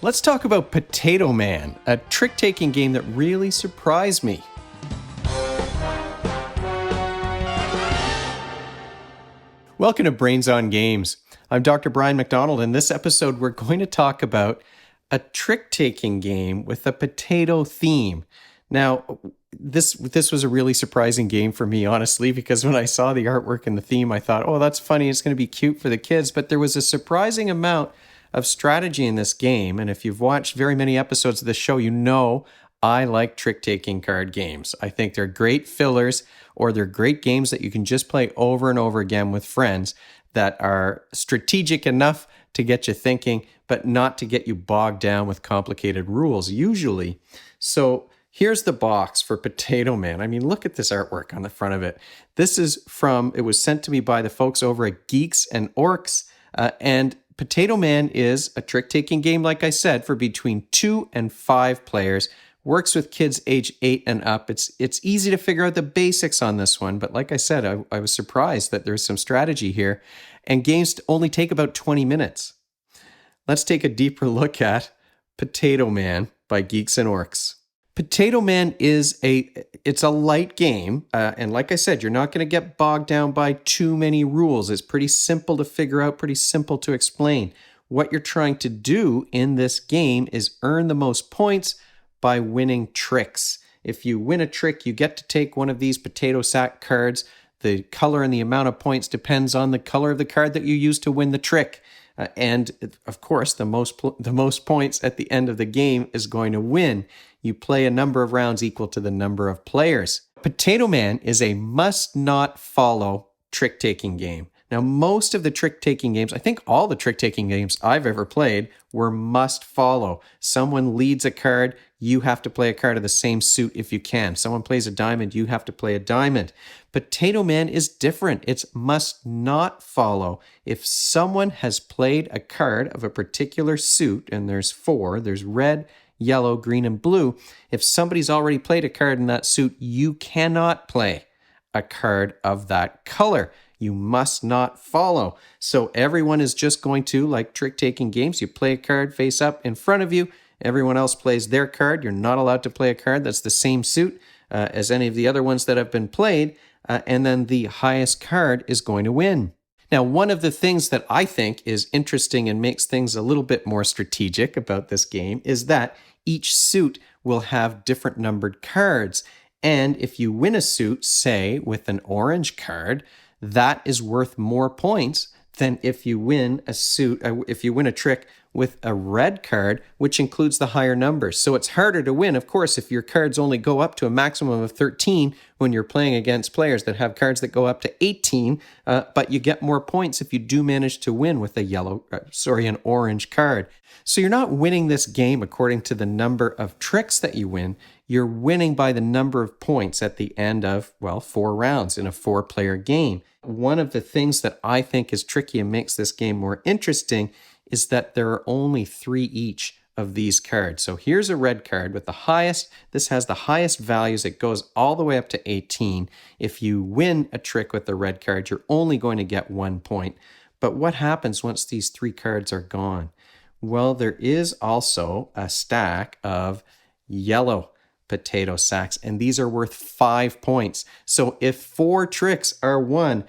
Let's talk about Potato Man, a trick-taking game that really surprised me. Welcome to Brains on Games. I'm Dr. Brian McDonald, and this episode we're going to talk about a trick-taking game with a potato theme. Now, this was a really surprising game for me, honestly, because when I saw the artwork and the theme, I thought, oh, that's funny, it's going to be cute for the kids, but there was a surprising amount of strategy in this game, and if you've watched very many episodes of this show, you know I like trick-taking card games. I think they're great fillers, or they're great games that you can just play over and over again with friends that are strategic enough to get you thinking, but not to get you bogged down with complicated rules, usually. So here's the box for Potato Man. I mean, look at this artwork on the front of it. This is it was sent to me by the folks over at Geeks and Orcs, and Potato Man is a trick-taking game, like I said, for between 2 and 5 players. Works with kids age 8 and up. It's easy to figure out the basics on this one, but like I said, I was surprised that there's some strategy here, and games only take about 20 minutes. Let's take a deeper look at Potato Man by Geeks and Orcs. Potato Man it's a light game, and like I said, you're not going to get bogged down by too many rules. It's pretty simple to figure out, pretty simple to explain. What you're trying to do in this game is earn the most points by winning tricks. If you win a trick, you get to take one of these potato sack cards. The color and the amount of points depends on the color of the card that you use to win the trick. And of course, the most points at the end of the game is going to win. You play a number of rounds equal to the number of players. Potato Man is a must-not-follow trick-taking game. Now, most of the trick-taking games, I think all the trick-taking games I've ever played were must-follow. Someone leads a card, you have to play a card of the same suit if you can. Someone plays a diamond, you have to play a diamond. Potato Man is different. It's must-not-follow. If someone has played a card of a particular suit, and there's 4, there's red, yellow, green, and blue. If somebody's already played a card in that suit, you cannot play a card of that color. You must not follow. So everyone is just going to, like trick-taking games, you play a card face up in front of you. Everyone else plays their card. You're not allowed to play a card that's the same suit as any of the other ones that have been played. And then the highest card is going to win. Now, one of the things that I think is interesting and makes things a little bit more strategic about this game is that each suit will have different numbered cards. And if you win a suit, say, with an orange card, that is worth more points than if you win a trick with a red card, which includes the higher numbers. So it's harder to win, of course, if your cards only go up to a maximum of 13 when you're playing against players that have cards that go up to 18, but you get more points if you do manage to win with an orange card. So you're not winning this game according to the number of tricks that you win. You're winning by the number of points at the end of, 4 rounds in a 4-player game. One of the things that I think is tricky and makes this game more interesting is that there are only 3 each of these cards. So here's a red card with the highest. This has the highest values. It goes all the way up to 18. If you win a trick with the red card, you're only going to get 1 point. But what happens once these 3 cards are gone? Well, there is also a stack of yellow potato sacks, and these are worth 5 points. So if 4 tricks are won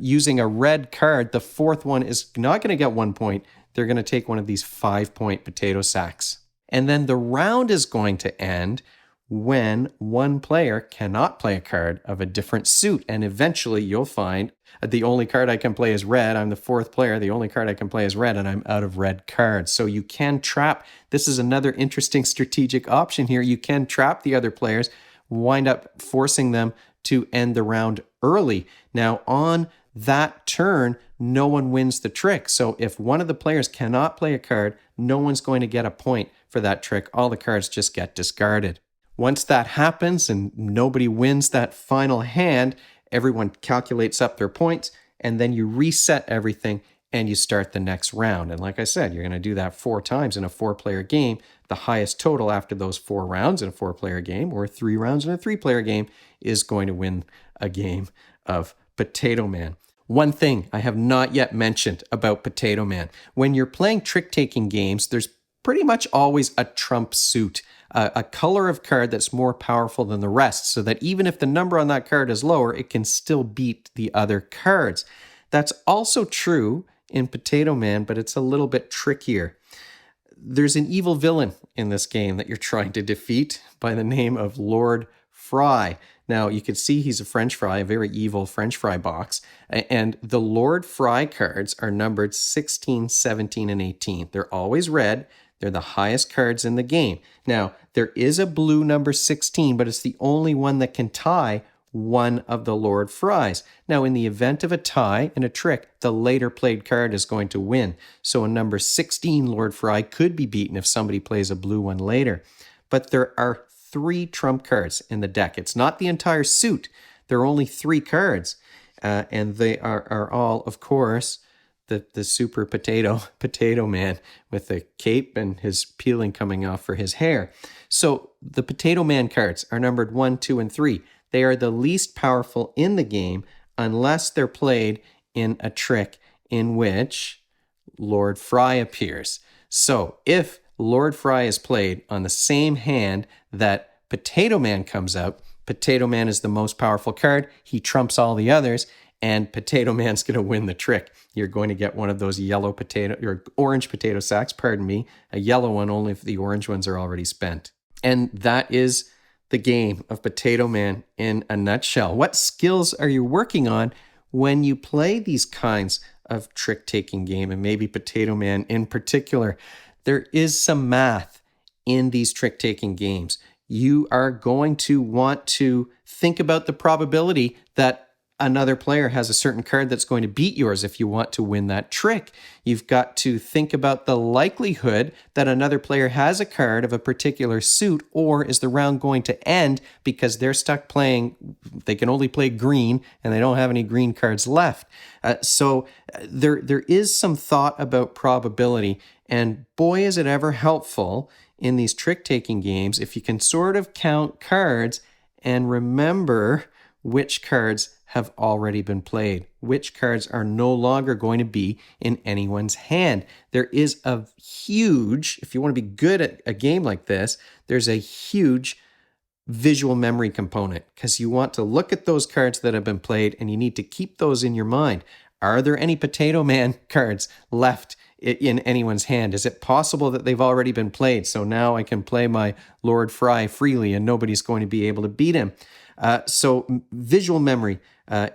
using a red card, the 4th one is not going to get 1 point. They're going to take one of these 5-point potato sacks. And then the round is going to end when one player cannot play a card of a different suit. And eventually you'll find the only card I can play is red. I'm the 4th player. The only card I can play is red, and I'm out of red cards. So you can trap. This is another interesting strategic option here. You can trap the other players, wind up forcing them to end the round early. Now, on that turn, no one wins the trick. So if one of the players cannot play a card, no one's going to get a point for that trick. All the cards just get discarded. Once that happens and nobody wins that final hand, everyone calculates up their points, and then you reset everything and you start the next round. And like I said, you're going to do that 4 times in a 4-player game. The highest total after those 4 rounds in a 4-player game, or 3 rounds in a 3-player game, is going to win a game of Potato Man. One thing I have not yet mentioned about Potato Man. When you're playing trick-taking games, there's pretty much always a trump suit, a color of card that's more powerful than the rest, so that even if the number on that card is lower, it can still beat the other cards. That's also true in Potato Man, but it's a little bit trickier. There's an evil villain in this game that you're trying to defeat by the name of Lord Fry. Now, you can see he's a French fry, a very evil French fry box. And the Lord Fry cards are numbered 16, 17, and 18. They're always red. They're the highest cards in the game. Now, there is a blue number 16, but it's the only one that can tie one of the Lord Fries. Now, in the event of a tie in a trick, the later played card is going to win. So a number 16 Lord Fry could be beaten if somebody plays a blue one later. But there are 3 trump cards in the deck. It's not the entire suit. There are only 3 cards. And they are all, of course, the super potato man with the cape and his peeling coming off for his hair. So the Potato Man cards are numbered 1, 2, and 3. They are the least powerful in the game unless they're played in a trick in which Lord Fry appears. So if Lord Fry is played on the same hand that Potato Man comes out, Potato Man is the most powerful card. He trumps all the others, and Potato Man's going to win the trick. You're going to get one of those yellow potato or orange potato sacks, pardon me, a yellow one only if the orange ones are already spent. And that is the game of Potato Man in a nutshell. What skills are you working on when you play these kinds of trick-taking game, and maybe Potato Man in particular? There is some math in these trick-taking games. You are going to want to think about the probability that another player has a certain card that's going to beat yours if you want to win that trick. You've got to think about the likelihood that another player has a card of a particular suit, or is the round going to end because they're stuck playing, they can only play green and they don't have any green cards left. So there is some thought about probability, and boy, is it ever helpful in these trick-taking games if you can sort of count cards and remember which cards have already been played, which cards are no longer going to be in anyone's hand. There is a huge, if you want to be good at a game like this, there's a huge visual memory component, because you want to look at those cards that have been played and you need to keep those in your mind. Are there any Potato Man cards left in anyone's hand? Is it possible that they've already been played, so now I can play my Lord Fry freely and nobody's going to be able to beat him? So visual memory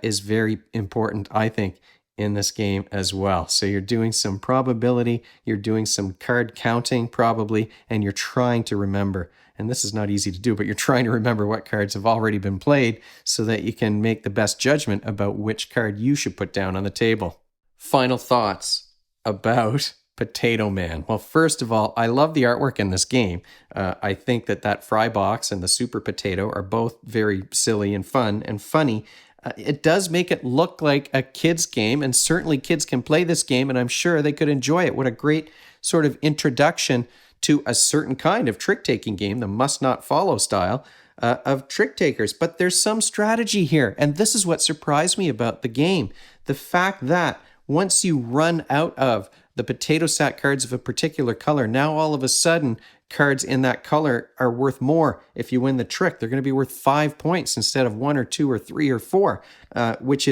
is very important, I think, in this game as well. So you're doing some probability, you're doing some card counting probably, and you're trying to remember. And this is not easy to do, but you're trying to remember what cards have already been played so that you can make the best judgment about which card you should put down on the table. Final thoughts about Potato Man. Well, first of all, I love the artwork in this game. I think that fry box and the super potato are both very silly and fun and funny. It does make it look like a kid's game, and certainly kids can play this game, and I'm sure they could enjoy it. What a great sort of introduction to a certain kind of trick-taking game, the must-not-follow style of trick-takers. But there's some strategy here, and this is what surprised me about the game. The fact that once you run out of the potato sack cards of a particular color, now all of a sudden cards in that color are worth more. If you win the trick, they're going to be worth 5 points instead of 1 or 2 or 3 or 4, which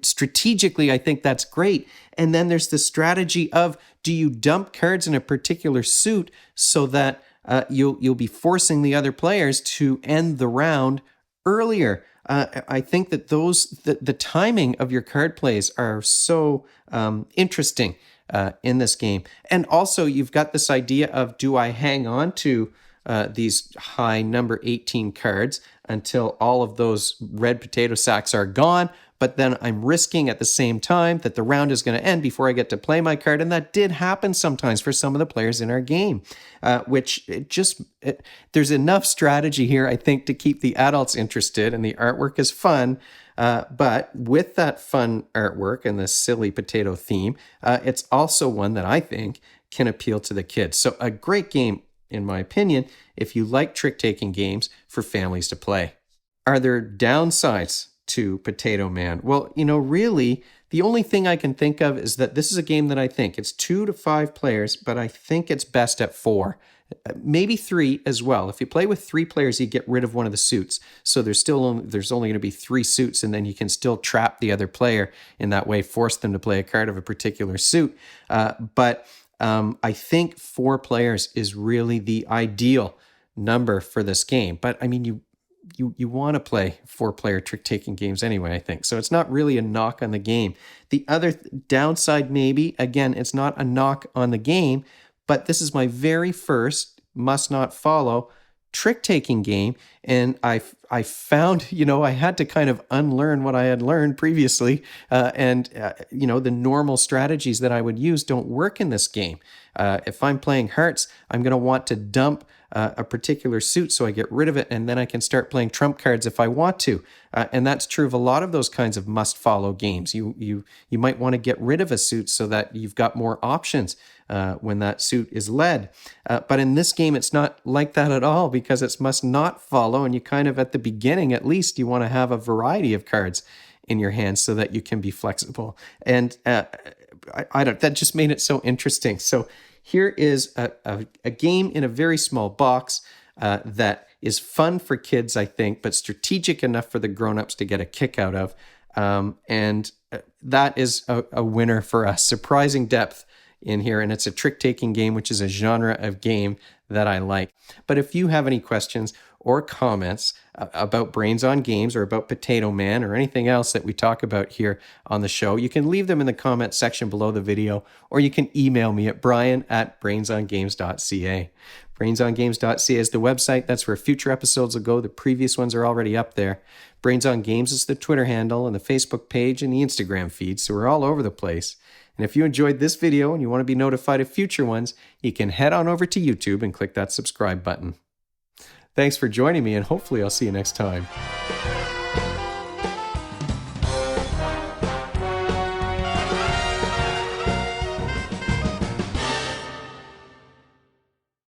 strategically, I think that's great. And then there's the strategy of, do you dump cards in a particular suit so that you'll be forcing the other players to end the round earlier? I think that the timing of your card plays are so interesting in this game. And also, you've got this idea of, do I hang on to these high number 18 cards until all of those red potato sacks are gone, but then I'm risking at the same time that the round is going to end before I get to play my card. And that did happen sometimes for some of the players in our game, there's enough strategy here, I think, to keep the adults interested, and the artwork is fun. But with that fun artwork and the silly potato theme, it's also one that I think can appeal to the kids. So a great game, in my opinion, if you like trick-taking games for families to play. Are there downsides to Potato Man? Well, really, The only thing I can think of is that this is a game that I think it's 2 to 5 players, but I think it's best at 4. Maybe 3 as well. If you play with 3 players, you get rid of one of the suits. So there's only going to be 3 suits, and then you can still trap the other player in that way, force them to play a card of a particular suit. But I think 4 players is really the ideal number for this game. But I mean, you want to play 4-player trick-taking games anyway, I think. So it's not really a knock on the game. The other downside, maybe, again, it's not a knock on the game, but this is my very first must not follow trick-taking game. And I found, I had to kind of unlearn what I had learned previously. The normal strategies that I would use don't work in this game. If I'm playing hearts, I'm going to want to dump a particular suit so I get rid of it, and then I can start playing trump cards if I want to. And that's true of a lot of those kinds of must-follow games. You might want to get rid of a suit so that you've got more options when that suit is led. But in this game, it's not like that at all, because it's must not follow, and you kind of, at the beginning at least, you want to have a variety of cards in your hand so that you can be flexible. And that just made it so interesting. So here is a game in a very small box that is fun for kids, I think, but strategic enough for the grown-ups to get a kick out of. And that is a winner for us. Surprising depth in here, and it's a trick-taking game, which is a genre of game that I like. But if you have any questions or comments about Brains on Games or about Potato Man or anything else that we talk about here on the show, you can leave them in the comment section below the video, or you can email me at brian@brainsongames.ca. Brainsongames.ca is the website. That's where future episodes will go. The previous ones are already up there. Brains on Games is the Twitter handle and the Facebook page and the Instagram feed, so we're all over the place. And if you enjoyed this video and you want to be notified of future ones, you can head on over to YouTube and click that subscribe button. Thanks for joining me, and hopefully I'll see you next time.